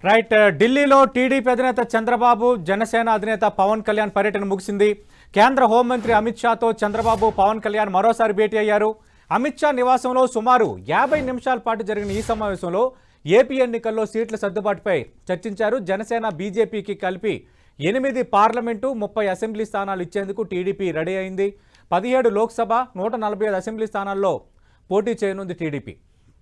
Right. ఢిల్లీలో TDP అధినేత చంద్రబాబు, జనసేన అధినేత పవన్ కళ్యాణ్ పర్యటన ముగిసింది. కేంద్ర హోంమంత్రి అమిత్ షాతో చంద్రబాబు, పవన్ కళ్యాణ్ మరోసారి భేటీ అయ్యారు. అమిత్ షా నివాసంలో సుమారు 50 నిమిషాల పాటు జరిగిన ఈ సమావేశంలో ఏపీ ఎన్నికల్లో సీట్ల సర్దుబాటుపై చర్చించారు. జనసేన, బీజేపీకి కలిపి 8 పార్లమెంటు, 30 అసెంబ్లీ స్థానాలు ఇచ్చేందుకు టీడీపీ రెడీ అయింది. 17 లోక్సభ, 145 అసెంబ్లీ స్థానాల్లో పోటీ చేయనుంది టీడీపీ.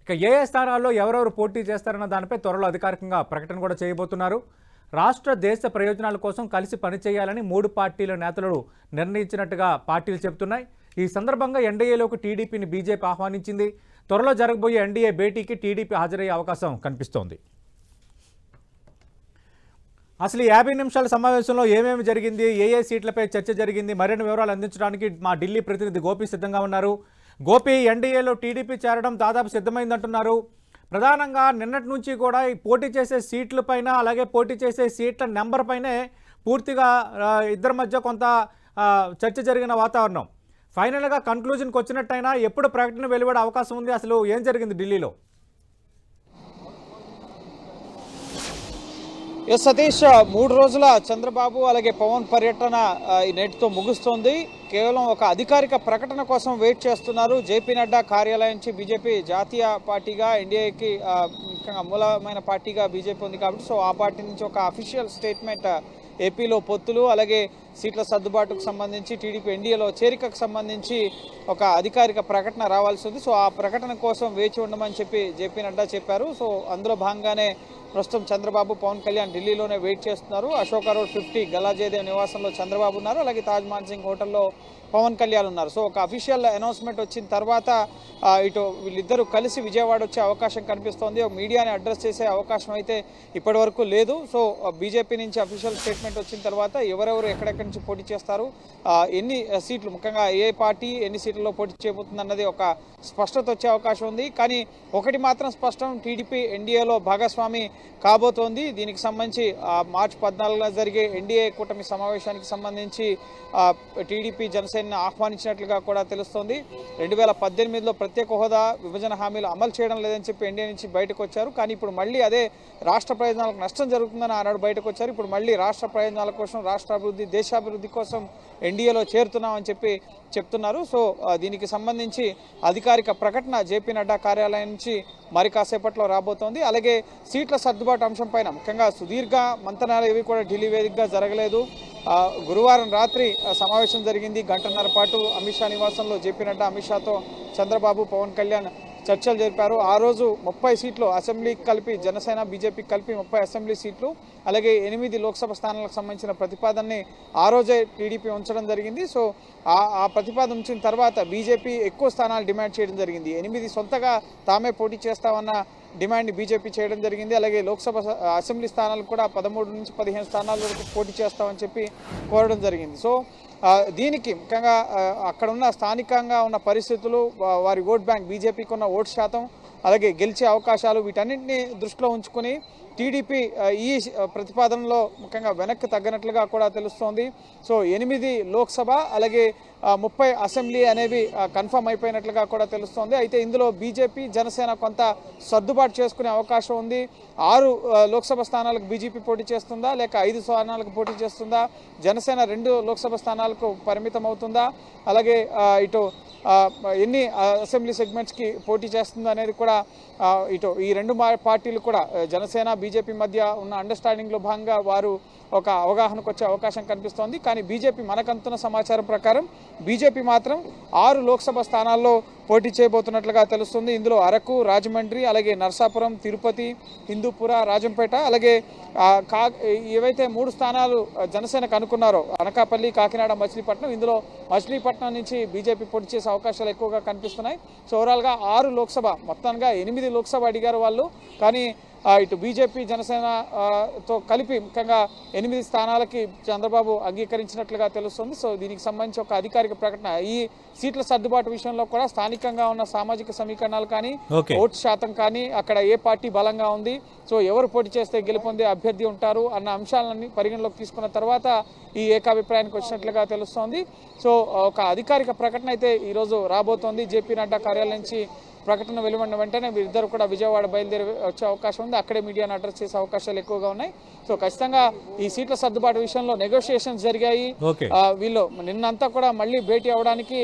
ఇక ఏ స్థానాల్లో ఎవరెవరు పోటీ చేస్తారన్న దానిపై త్వరలో అధికారికంగా ప్రకటన కూడా చేయబోతున్నారు. రాష్ట్ర దేశ ప్రయోజనాల కోసం కలిసి పనిచేయాలని 3 పార్టీల నేతలు నిర్ణయించినట్టుగా పార్టీలు చెబుతున్నాయి. ఈ సందర్భంగా ఎన్డీఏలోకి టీడీపీని బీజేపీ ఆహ్వానించింది. త్వరలో జరగబోయే ఎన్డీఏ భేటీకి టీడీపీ హాజరయ్యే అవకాశం కనిపిస్తోంది. అసలు ఈ 50 నిమిషాల సమావేశంలో ఏమేమి జరిగింది, ఏ సీట్లపై చర్చ జరిగింది, మరిన్ని వివరాలు అందించడానికి మా ఢిల్లీ ప్రతినిధి గోపి సిద్ధంగా ఉన్నారు. గోపి, ఎన్డీఏలో టీడీపీ చేరడం దాదాపు సిద్ధమైందంటున్నారు. ప్రధానంగా నిన్నటి నుంచి కూడా ఈ పోటీ చేసే సీట్ల పైన, అలాగే పోటీ చేసే సీట్ల నెంబర్ పైనే పూర్తిగా ఇద్దరి మధ్య కొంత చర్చ జరిగిన వాతావరణం. ఫైనల్గా కన్క్లూజన్కి వచ్చినట్టయినా ఎప్పుడు ప్రకటన వెలువడే అవకాశం ఉంది? అసలు ఏం జరిగింది ఢిల్లీలో? ఎస్ సతీష్, 3 రోజుల చంద్రబాబు అలాగే పవన్ పర్యటన నేటితో ముగుస్తోంది. కేవలం ఒక అధికారిక ప్రకటన కోసం వెయిట్ చేస్తున్నారు. జేపీ నడ్డా కార్యాలయం నుంచి బీజేపీ జాతీయ పార్టీగా, ఎన్డీఏకి ముఖ్యంగా మూలమైన పార్టీగా బీజేపీ ఉంది కాబట్టి ఆ పార్టీ నుంచి ఒక అఫీషియల్ స్టేట్మెంట్ ఏపీలో పొత్తులు అలాగే సీట్ల సర్దుబాటుకు సంబంధించి, టీడీపీ ఎన్డీఏలో చేరికకు సంబంధించి ఒక అధికారిక ప్రకటన రావాల్సి ఉంది. ఆ ప్రకటన కోసం వేచి ఉండమని చెప్పి జేపీ నడ్డా చెప్పారు. అందులో భాగంగానే ప్రస్తుతం చంద్రబాబు, పవన్ కళ్యాణ్ ఢిల్లీలోనే వెయిట్ చేస్తున్నారు. అశోక రోడ్ 50 గల్లాజయదేవ్ నివాసంలో చంద్రబాబు ఉన్నారు, అలాగే తాజ్ మాన్సింగ్ హోటల్లో పవన్ కళ్యాణ్ ఉన్నారు. ఒక అఫీషియల్ అనౌన్స్మెంట్ వచ్చిన తర్వాత ఇటు వీళ్ళిద్దరూ కలిసి విజయవాడ వచ్చే అవకాశం కనిపిస్తోంది. మీడియాని అడ్రస్ చేసే అవకాశం అయితే ఇప్పటి వరకు లేదు. బీజేపీ నుంచి అఫీషియల్ స్టేట్మెంట్ వచ్చిన తర్వాత ఎవరెవరు ఎక్కడెక్కడి నుంచి పోటీ చేస్తారు, ఎన్ని సీట్లు, ముఖ్యంగా ఏ పార్టీ ఎన్ని సీట్లలో పోటీ చేయబోతుంది అన్నది ఒక స్పష్టత వచ్చే అవకాశం ఉంది. కానీ ఒకటి మాత్రం స్పష్టం, టీడీపీ ఎన్డీఏలో భాగస్వామి కాబోతోంది. దీనికి సంబంధించి మార్చి 14న జరిగే ఎన్డీఏ కూటమి సమావేశానికి సంబంధించి టీడీపీ జనసేన ఆహ్వానించినట్లుగా కూడా తెలుస్తోంది. 2018లో ప్రత్యేక హోదా, విభజన హామీలు అమలు చేయడం లేదని చెప్పి ఎన్డీఏ నుంచి బయటకు వచ్చారు. కానీ ఇప్పుడు మళ్ళీ అదే రాష్ట్ర ప్రయోజనాలకు నష్టం జరుగుతుందని ఆనాడు బయటకు వచ్చారు. ఇప్పుడు మళ్ళీ రాష్ట్ర ప్రయోజనాల కోసం, రాష్ట్ర అభివృద్ధి, దేశాభివృద్ధి కోసం ఎన్డీఏలో చేరుతున్నామని చెప్పి చెప్తున్నారు. దీనికి సంబంధించి అధికారిక ప్రకటన జేపీ నడ్డా కార్యాలయం నుంచి మరి కాసేపట్లో రాబోతోంది. అలాగే సీట్ల సర్దుబాటు అంశం పైన ముఖ్యంగా సుదీర్ఘ మంతనాలు ఏవి కూడా ఢిల్లీ వేదికగా జరగలేదు. గురువారం రాత్రి సమావేశం జరిగింది. గంటన్నర పాటు అమిత్ షా నివాసంలో జేపీ నడ్డా, అమిత్ షాతో చంద్రబాబు, పవన్ కళ్యాణ్ చర్చలు జరిపారు. ఆ రోజు 30 సీట్లు అసెంబ్లీకి కలిపి, జనసేన బీజేపీకి కలిపి 30 అసెంబ్లీ సీట్లు, అలాగే 8 లోక్సభ స్థానాలకు సంబంధించిన ప్రతిపాదనని ఆ రోజే టీడీపీ ఉంచడం జరిగింది. ఆ ప్రతిపాదన ఉంచిన తర్వాత బీజేపీ ఎక్కువ స్థానాలు డిమాండ్ చేయడం జరిగింది. 8 సొంతగా తామే పోటీ చేస్తామన్న డిమాండ్ని బీజేపీ చేయడం జరిగింది. అలాగే లోక్సభ అసెంబ్లీ స్థానాలకు కూడా 13 నుంచి 15 స్థానాల వరకు పోటీ చేస్తామని చెప్పి కోరడం జరిగింది. దీనికి ముఖ్యంగా అక్కడ ఉన్న స్థానికంగా ఉన్న పరిస్థితులు, వారి ఓట్ బ్యాంక్, బీజేపీకి ఉన్న ఓటు శాతం, అలాగే గెలిచే అవకాశాలు, వీటన్నింటినీ దృష్టిలో ఉంచుకుని టీడీపీ ఈ ప్రతిపాదనలో ముఖ్యంగా వెనక్కి తగ్గినట్లుగా కూడా తెలుస్తోంది. 8 లోక్సభ అలాగే 30 అసెంబ్లీ అనేవి కన్ఫర్మ్ అయిపోయినట్లుగా కూడా తెలుస్తోంది. అయితే ఇందులో బీజేపీ, జనసేన కొంత సర్దుబాటు చేసుకునే అవకాశం ఉంది. 6 లోక్సభ స్థానాలకు బీజేపీ పోటీ చేస్తుందా, లేక 5 స్థానాలకు పోటీ చేస్తుందా, జనసేన 2 లోక్సభ స్థానాలకు పరిమితం అవుతుందా, అలాగే ఇటు ఎన్ని అసెంబ్లీ సెగ్మెంట్స్కి పోటీ చేస్తుందో అనేది కూడా ఇటు ఈ 2 పార్టీలు కూడా, జనసేన బీజేపీ మధ్య ఉన్న అండర్స్టాండింగ్లో భాగంగా వారు ఒక అవగాహనకు వచ్చే అవకాశం కనిపిస్తోంది. కానీ బీజేపీ, మనకంతున్న సమాచారం ప్రకారం బీజేపీ మాత్రం 6 లోక్సభ స్థానాల్లో పోటీ చేయబోతున్నట్లుగా తెలుస్తుంది. ఇందులో అరకు, రాజమండ్రి, అలాగే నర్సాపురం, తిరుపతి, హిందూపుర, రాజంపేట, అలాగే ఏవైతే 3 స్థానాలు జనసేనకు అనుకున్నారో, అనకాపల్లి, కాకినాడ, మచిలీపట్నం, ఇందులో మచిలీపట్నం నుంచి బీజేపీ పోటీ చేసే అవకాశాలు ఎక్కువగా కనిపిస్తున్నాయి. ఓవరాల్గా 6 లోక్సభ, మొత్తంగా 8 లోక్సభ అడిగారు వాళ్ళు. కానీ ఇటు బీజేపీ, జనసేనతో కలిపి ముఖ్యంగా 8 స్థానాలకి చంద్రబాబు అంగీకరించినట్లుగా తెలుస్తుంది. దీనికి సంబంధించి ఒక అధికారిక ప్రకటన, ఈ సీట్ల సర్దుబాటు విషయంలో కూడా స్థానికంగా ఉన్న సామాజిక సమీకరణాలు కానీ, ఓటు శాతం కానీ, అక్కడ ఏ పార్టీ బలంగా ఉంది, ఎవరు పోటీ చేస్తే గెలుపొందే అభ్యర్థి ఉంటారు అన్న అంశాలన్నీ పరిగణలోకి తీసుకున్న తర్వాత ఈ ఏకాభిప్రాయానికి వచ్చినట్లుగా తెలుస్తోంది. ఒక అధికారిక ప్రకటన అయితే ఈరోజు రాబోతోంది. జేపీ నడ్డా కార్యాలయం నుంచి ప్రకటన వెలువడిన వెంటనే వీరిద్దరు కూడా విజయవాడ బయలుదేరి వచ్చే అవకాశం ఉంది. అక్కడే మీడియాను అడ్రస్ చేసే అవకాశాలు ఎక్కువగా ఉన్నాయి. సో ఖచ్చితంగా ఈ సీట్ల సర్దుబాటు విషయంలో నెగోషియేషన్స్ జరిగాయి. వీళ్ళు నిన్నంతా కూడా మళ్ళీ భేటీ అవ్వడానికి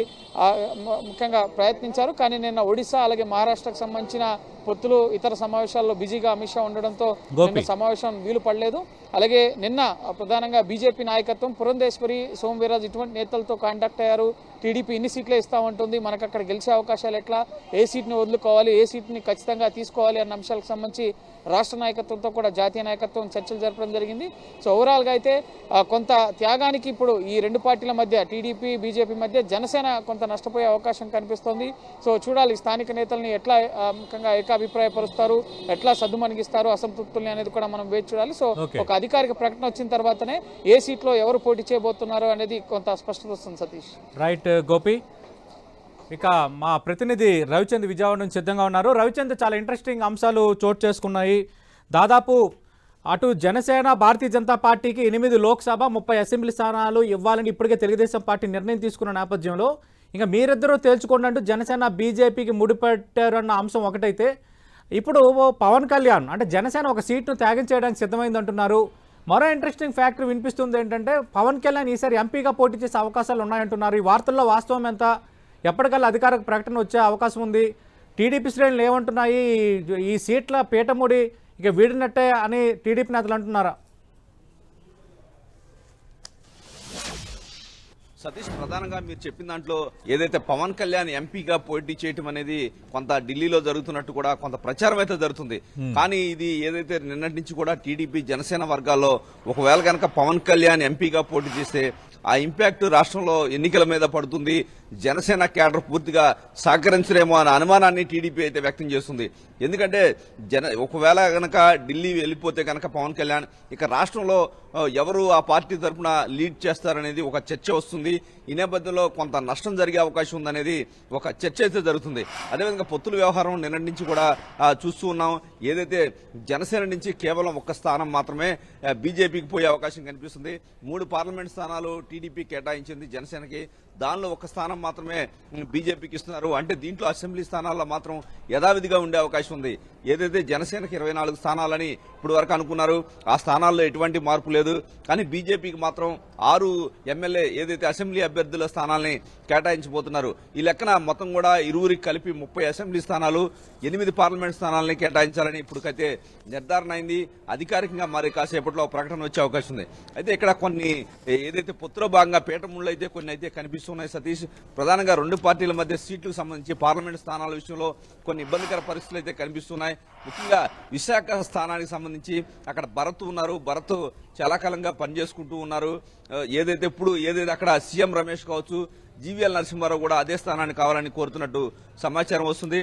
ముఖ్యంగా ప్రయత్నించారు. కానీ నిన్న ఒడిశా అలాగే మహారాష్ట్రకు సంబంధించిన పొత్తులు ఇతర సమావేశాల్లో బిజీగా అమిత్ షా ఉండడంతో నిన్న సమావేశం వీలు పడలేదు. అలాగే నిన్న ప్రధానంగా బీజేపీ నాయకత్వం పురంధేశ్వరి, సోమవీరాజ్ ఇటువంటి నేతలతో కాంటాక్ట్ అయ్యారు. టీడీపీ ఇన్ని సీట్లే ఇస్తామంటుంది, మనకు అక్కడ గెలిచే అవకాశాలు ఎట్లా, ఏ సీట్ని వదులుకోవాలి, ఏ సీట్ని ఖచ్చితంగా తీసుకోవాలి అన్న అంశాలకు సంబంధించి రాష్ట్ర నాయకత్వంతో కూడా జాతీయ నాయకత్వం చర్చలు జరపడం జరిగింది. సో ఓవరాల్గా అయితే కొంత త్యాగానికి ఇప్పుడు ఈ రెండు పార్టీల మధ్య టీడీపీ బీజేపీ మధ్య జనసేన కొంత నష్టపోయే అవకాశం కనిపిస్తోంది. సో చూడాలి స్థానిక నేతల్ని ఎట్లా ముఖ్యంగా ఏకాభిప్రాయపరుస్తారు, ఎట్లా సద్దుమణిగిస్తారు అసంతృప్తుల్ని అనేది కూడా మనం వేచి చూడాలి. సో ఒక అధికారిక ప్రకటన వచ్చిన తర్వాతనే ఏ సీట్లో ఎవరు పోటీ చేయబోతున్నారు అనేది కొంత స్పష్టత వస్తుంది. సతీష్. రైట్ గోపి. ఇక మా ప్రతినిధి రవిచంద్ విజయవాడ నుంచి సిద్ధంగా ఉన్నారు. రవిచంద్, చాలా ఇంట్రెస్టింగ్ అంశాలు చోటు చేసుకున్నాయి. దాదాపు అటు జనసేన భారతీయ జనతా పార్టీకి 8 లోక్సభ 30 అసెంబ్లీ స్థానాలు ఇవ్వాలని ఇప్పటికే తెలుగుదేశం పార్టీ నిర్ణయం తీసుకున్న నేపథ్యంలో ఇంకా మీరిద్దరూ తేల్చుకోండి అంటూ జనసేన బీజేపీకి ముడిపెట్టారన్న అంశం ఒకటైతే, ఇప్పుడు పవన్ కళ్యాణ్ అంటే జనసేన ఒక సీట్ను త్యాగం చేయడానికి సిద్ధమైంది అంటున్నారు. మరో ఇంట్రెస్టింగ్ ఫ్యాక్టర్ వినిపిస్తుంది ఏంటంటే, పవన్ కళ్యాణ్ ఈసారి ఎంపీగా పోటీ చేసే అవకాశాలు ఉన్నాయంటున్నారు. ఈ వార్తల్లో వాస్తవం ఎంత? ఎప్పటికల్లా అధికారిక ప్రకటన వచ్చే అవకాశం ఉంది? టీడీపీ శ్రేణులు ఏమంటున్నాయి? ఈ సీట్ల పీఠముడి ఇక వీడినట్టే అని టీడీపీ నేతలు అంటున్నారా? సతీష్, ప్రధానంగా మీరు చెప్పిన దాంట్లో ఏదైతే పవన్ కళ్యాణ్ ఎంపీగా పోటీ చేయటం అనేది కొంత ఢిల్లీలో జరుగుతున్నట్టు కూడా కొంత ప్రచారం అయితే జరుగుతుంది. కానీ ఇది ఏదైతే నిన్నటి నుంచి కూడా టీడీపీ జనసేన వర్గాల్లో ఒకవేళ కనుక పవన్ కళ్యాణ్ ఎంపీగా పోటీ చేస్తే ఆ ఇంపాక్ట్ రాష్ట్రంలో ఎన్నికల మీద పడుతుంది, జనసేన క్యాడర్ పూర్తిగా సహకరించరేమో అనే అనుమానాన్ని టీడీపీ అయితే వ్యక్తం చేస్తుంది. ఎందుకంటే ఒకవేళ గనక ఢిల్లీ వెళ్ళిపోతే కనుక పవన్ కళ్యాణ్ ఇక రాష్ట్రంలో ఎవరు ఆ పార్టీ తరఫున లీడ్ చేస్తారనేది ఒక చర్చ వస్తుంది. ఈ నేపథ్యంలో కొంత నష్టం జరిగే అవకాశం ఉందనేది ఒక చర్చ అయితే జరుగుతుంది. అదేవిధంగా పొత్తుల వ్యవహారం నిన్నటి నుంచి కూడా చూస్తూ ఉన్నాం. ఏదైతే జనసేన నుంచి కేవలం ఒక్క స్థానం మాత్రమే బీజేపీకి పోయే అవకాశం కనిపిస్తుంది. 3 పార్లమెంట్ స్థానాలు టీడీపీ కేటాయించింది జనసేనకి, దానిలో ఒక స్థానం మాత్రమే బీజేపీకి ఇస్తున్నారు. అంటే దీంట్లో అసెంబ్లీ స్థానాల్లో మాత్రం యథావిధిగా ఉండే అవకాశం ఉంది. ఏదైతే జనసేనకి 24 స్థానాలని ఇప్పుడు వరకు అనుకున్నారు, ఆ స్థానాల్లో ఎటువంటి మార్పు లేదు. కానీ బీజేపీకి మాత్రం 6 ఎమ్మెల్యే ఏదైతే అసెంబ్లీ అభ్యర్థుల స్థానాలని కేటాయించబోతున్నారు. ఈ లెక్కన మొత్తం కూడా ఇరువురికి కలిపి 30 అసెంబ్లీ స్థానాలు, 8 పార్లమెంట్ స్థానాలని కేటాయించాలని ఇప్పటికైతే నిర్ధారణ అయింది. అధికారికంగా మరి కాసేపట్లో ప్రకటన వచ్చే అవకాశం ఉంది. అయితే ఇక్కడ కొన్ని ఏదైతే పొత్తులో భాగంగా పీఠముళ్ళు అయితే కొన్ని అయితే కనిపిస్తున్నాయి సతీష్. ప్రధానంగా 2 పార్టీల మధ్య సీట్లకు సంబంధించి పార్లమెంట్ స్థానాల విషయంలో కొన్ని ఇబ్బందికర పరిస్థితులు అయితే కనిపిస్తున్నాయి. ముఖ్యంగా విశాఖ స్థానానికి సంబంధించి అక్కడ భరత్ ఉన్నారు. భరత్ చాలా కాలంగా పనిచేసుకుంటూ ఉన్నారు. ఏదైతే అక్కడ సీఎం రమేష్ కావచ్చు, జీవీఎల్ నరసింహారావు కూడా అదే స్థానాన్ని కావాలని కోరుతున్నట్టు సమాచారం వస్తుంది.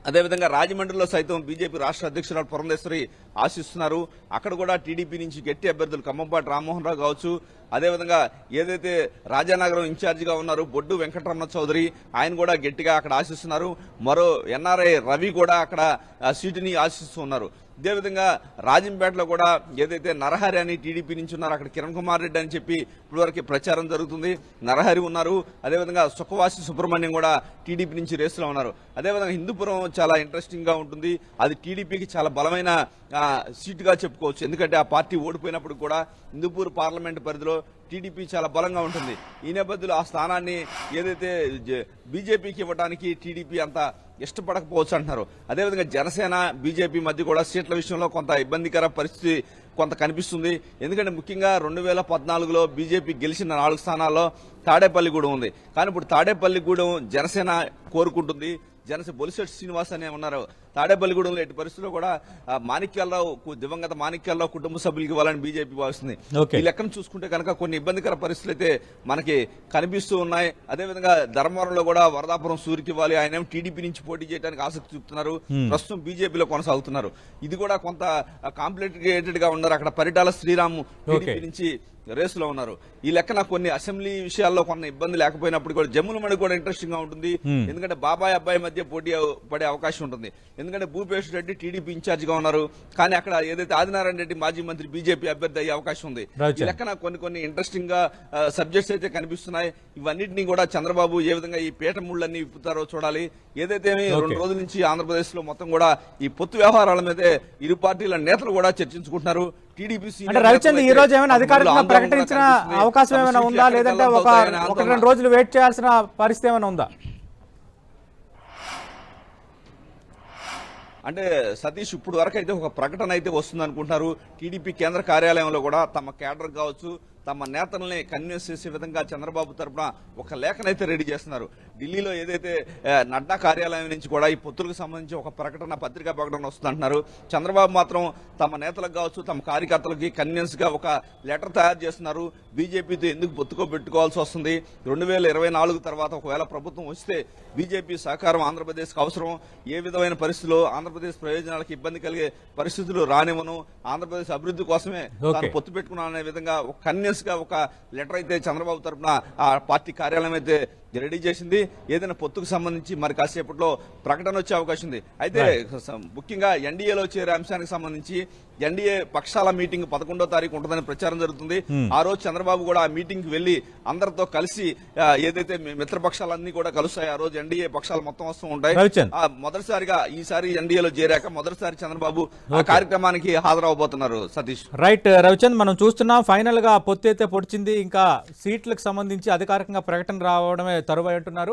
అదేవిధంగా రాజమండ్రిలో సైతం బీజేపీ రాష్ట్ర అధ్యక్షురాలు పురంధేశ్వరి ఆశిస్తున్నారు. అక్కడ కూడా టీడీపీ నుంచి గట్టి అభ్యర్థులు ఖమ్మంపాటి రామ్మోహన్ రావు కావచ్చు, అదేవిధంగా ఏదైతే రాజానగరం ఇన్ఛార్జిగా ఉన్నారు బొడ్డు వెంకటరమణ చౌదరి, ఆయన కూడా గట్టిగా అక్కడ ఆశిస్తున్నారు. మరో ఎన్ఆర్ఐ రవి కూడా అక్కడ సీటుని ఆశిస్తున్నారు. ఇదేవిధంగా రాజంపేటలో కూడా ఏదైతే నరహరి అని టీడీపీ నుంచి ఉన్నారు, అక్కడ కిరణ్ కుమార్ రెడ్డి అని చెప్పి ఇప్పటివరకు ప్రచారం జరుగుతుంది. నరహరి ఉన్నారు. అదేవిధంగా సుఖవాసి సుబ్రహ్మణ్యం కూడా టీడీపీ నుంచి రేసులో ఉన్నారు. అదేవిధంగా హిందూపురం చాలా ఇంట్రెస్టింగ్ గా ఉంటుంది. అది టీడీపీకి చాలా బలమైన సీటుగా చెప్పుకోవచ్చు. ఎందుకంటే ఆ పార్టీ ఓడిపోయినప్పుడు కూడా హిందూపూర్ పార్లమెంట్ పరిధిలో టీడీపీ చాలా బలంగా ఉంటుంది. ఈ నేపథ్యంలో ఆ స్థానాన్ని ఏదైతే బీజేపీకి ఇవ్వడానికి టీడీపీ అంత ఇష్టపడకపోవచ్చు అంటున్నారు. అదేవిధంగా జనసేన బీజేపీ మధ్య కూడా సీట్ల విషయంలో కొంత ఇబ్బందికర పరిస్థితి కొంత కనిపిస్తుంది. ఎందుకంటే ముఖ్యంగా 2014లో బీజేపీ గెలిచిన 4 స్థానాల్లో తాడేపల్లిగూడెం ఉంది. కానీ ఇప్పుడు తాడేపల్లిగూడెం జనసేన కోరుకుంటుంది. బొలిశెట్టి శ్రీనివాస్ అనే ఉన్నారు. తాడేపల్లిగూడెంలో ఎట్టి పరిస్థితుల్లో కూడా దివంగత మాణిక్యాలరావు కుటుంబ సభ్యులకి ఇవ్వాలని బీజేపీ భావిస్తుంది. ఈ లెక్కను చూసుకుంటే కనుక కొన్ని ఇబ్బందికర పరిస్థితులు అయితే మనకి కనిపిస్తూ ఉన్నాయి. అదేవిధంగా ధర్మవరంలో కూడా వరదాపురం సూరికి ఇవ్వాలి, ఆయన టీడీపీ నుంచి పోటీ చేయడానికి ఆసక్తి చూపుతున్నారు. ప్రస్తుతం బీజేపీలో కొనసాగుతున్నారు. ఇది కూడా కొంత కాంప్లికేటెడ్ గా ఉన్నారు. అక్కడ పరిటాల శ్రీరామ్ టీడీపీ నుంచి రేసులో ఉన్నారు. ఈ లెక్కన కొన్ని అసెంబ్లీ విషయాల్లో కొన్ని ఇబ్బంది లేకపోయినప్పుడు కూడా జమ్ముల మడి కూడా ఇంట్రెస్టింగ్ గా ఉంటుంది. ఎందుకంటే బాబాయ్ అబ్బాయి మధ్య పోటీ పడే అవకాశం ఉంటుంది. ఎందుకంటే భూపేష్ రెడ్డి టీడీపీ ఇన్ఛార్జ్ గా ఉన్నారు. కానీ అక్కడ ఏదైతే ఆదినారాయణ రెడ్డి మాజీ మంత్రి బీజేపీ అభ్యర్థి అయ్యే అవకాశం ఉంది. ఈ లెక్కన కొన్ని ఇంట్రెస్టింగ్ గా సబ్జెక్ట్స్ అయితే కనిపిస్తున్నాయి. ఇవన్నింటినీ కూడా చంద్రబాబు ఏ విధంగా ఈ పీఠముళ్ళన్నీ విప్పుతారో చూడాలి. ఏదైతే 2 రోజుల నుంచి ఆంధ్రప్రదేశ్ లో మొత్తం కూడా ఈ పొత్తు వ్యవహారాల మీదే ఇరు పార్టీల నేతలు కూడా చర్చించుకుంటున్నారు. టీడీపీ అంటే రవిచంద్ర ఈ రోజు ఏమైనా అధికారికంగా ప్రకటించిన అవకాశం ఏమైనా ఉందా, లేదంటే ఒక 1-2 రోజులు వెయిట్ చేయాల్సిన పరిస్థితి ఏమైనా ఉందా? అంటే సతీష్ ఇప్పుడు వరకు అయితే ఒక ప్రకటన అయితే వస్తుంది అనుకుంటున్నారు. టీడీపీ కేంద్ర కార్యాలయంలో కూడా తమ కేడర్ కావచ్చు, తమ నేతల్ని కన్విన్స్ చేసే విధంగా చంద్రబాబు తరపున ఒక లేఖనైతే రెడీ చేస్తున్నారు. ఢిల్లీలో ఏదైతే నడ్డా కార్యాలయం నుంచి కూడా ఈ పొత్తులకు సంబంధించి ఒక ప్రకటన, పత్రికా ప్రకటన వస్తుందంటున్నారు. చంద్రబాబు మాత్రం తమ నేతలకు కావచ్చు, తమ కార్యకర్తలకి కన్విన్స్ గా ఒక లెటర్ తయారు చేస్తున్నారు. బీజేపీతో ఎందుకు పొత్తుకో పెట్టుకోవాల్సి వస్తుంది, 2024 తర్వాత ఒకవేళ ప్రభుత్వం వస్తే బీజేపీ సహకారం ఆంధ్రప్రదేశ్కి అవసరం, ఏ విధమైన పరిస్థితుల్లో ఆంధ్రప్రదేశ్ ప్రయోజనాలకు ఇబ్బంది కలిగే పరిస్థితులు రానివ్వను, ఆంధ్రప్రదేశ్ అభివృద్ధి కోసమే తాను పొత్తు పెట్టుకున్నాను అనే విధంగా ఒక కన్విన్స్ గా ఒక లెటర్ అయితే చంద్రబాబు తరఫున ఆ పార్టీ కార్యాలయం అయితే రెడీ చేసింది. ఏదైనా పొత్తుకు సంబంధించి మరి కాసేపట్లో ప్రకటన వచ్చే అవకాశం ఉంది. అయితే ముఖ్యంగా ఎన్డీఏలో చేరే అంశానికి సంబంధించి ఎన్డీఏ పక్షాల మీటింగ్ 11వ తారీఖు ఉంటుందని ప్రచారం జరుగుతుంది. ఆ రోజు చంద్రబాబు కూడా ఆ మీటింగ్ కి వెళ్లి అందరితో కలిసి ఏదైతే మిత్రపక్షాలన్నీ కూడా కలుస్తాయి, ఆ రోజు ఎన్డీఏ పక్షాలు మొత్తం వస్తూ ఉంటాయి. మొదటిసారిగా ఈసారి ఎన్డీఏలో చేరాక మొదటిసారి చంద్రబాబు ఆ కార్యక్రమానికి హాజరవబోతున్నారు. సతీష్ రైట్ రవిచంద్, మనం చూస్తున్నాం ఫైనల్ గా పొత్తు అయితే పొడిచింది. ఇంకా సీట్లకు సంబంధించి అధికారికంగా ప్రకటన రావడమే తరువాయి అంటున్నారు.